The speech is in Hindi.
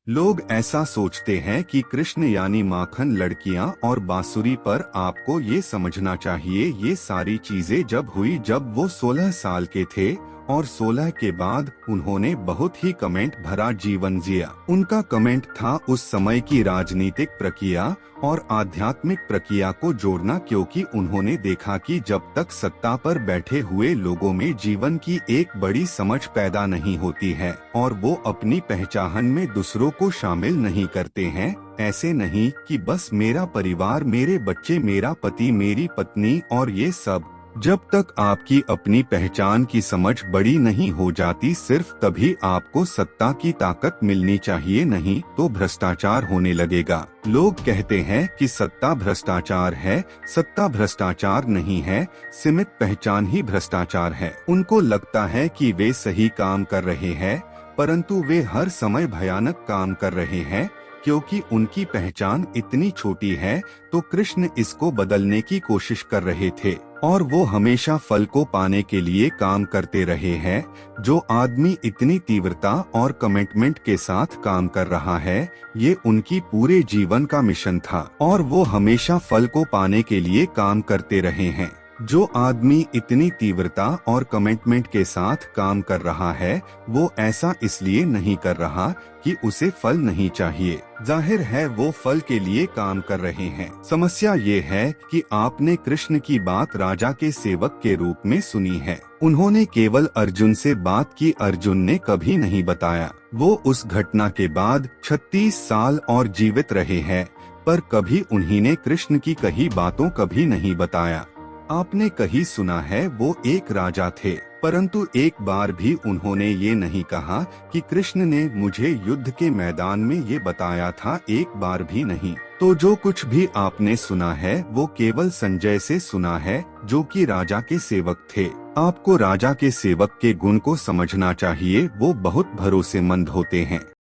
लोग ऐसा सोचते हैं कि कृष्ण यानी माखन लड़कियां और बांसुरी, पर आपको ये समझना चाहिए ये सारी चीजें जब हुई जब वो 16 साल के थे, और 16 के बाद उन्होंने बहुत ही कमेंट भरा जीवन जिया। उनका कमेंट था उस समय की राजनीतिक प्रक्रिया और आध्यात्मिक प्रक्रिया को जोड़ना, क्योंकि उन्होंने देखा कि जब तक सत्ता पर बैठे हुए लोगों में जीवन की एक बड़ी समझ पैदा नहीं होती है और वो अपनी पहचान में दूसरों को शामिल नहीं करते हैं, ऐसे नहीं कि बस मेरा परिवार, मेरे बच्चे, मेरा पति, मेरी पत्नी और ये सब, जब तक आपकी अपनी पहचान की समझ बड़ी नहीं हो जाती, सिर्फ तभी आपको सत्ता की ताकत मिलनी चाहिए, नहीं तो भ्रष्टाचार होने लगेगा। लोग कहते हैं कि सत्ता भ्रष्टाचार है, सत्ता भ्रष्टाचार नहीं है, सीमित पहचान ही भ्रष्टाचार है। उनको लगता है कि वे सही काम कर रहे हैं, परंतु वे हर समय भयानक काम कर रहे हैं, क्योंकि उनकी पहचान इतनी छोटी है। तो कृष्ण इसको बदलने की कोशिश कर रहे थे और वो हमेशा फल को पाने के लिए काम करते रहे हैं। जो आदमी इतनी तीव्रता और कमिटमेंट के साथ काम कर रहा है, ये उनकी पूरे जीवन का मिशन था और वो हमेशा फल को पाने के लिए काम करते रहे हैं। जो आदमी इतनी तीव्रता और कमिटमेंट के साथ काम कर रहा है, वो ऐसा इसलिए नहीं कर रहा कि उसे फल नहीं चाहिए, जाहिर है वो फल के लिए काम कर रहे हैं। समस्या ये है कि आपने कृष्ण की बात राजा के सेवक के रूप में सुनी है। उन्होंने केवल अर्जुन से बात की, अर्जुन ने कभी नहीं बताया। वो उस घटना के बाद 36 साल और जीवित रहे हैं, पर कभी उन्हीं कृष्ण की कही बातों कभी नहीं बताया। आपने कहीं सुना है वो एक राजा थे, परंतु एक बार भी उन्होंने ये नहीं कहा कि कृष्ण ने मुझे युद्ध के मैदान में ये बताया था, एक बार भी नहीं। तो जो कुछ भी आपने सुना है वो केवल संजय से सुना है, जो कि राजा के सेवक थे। आपको राजा के सेवक के गुण को समझना चाहिए, वो बहुत भरोसेमंद होते हैं।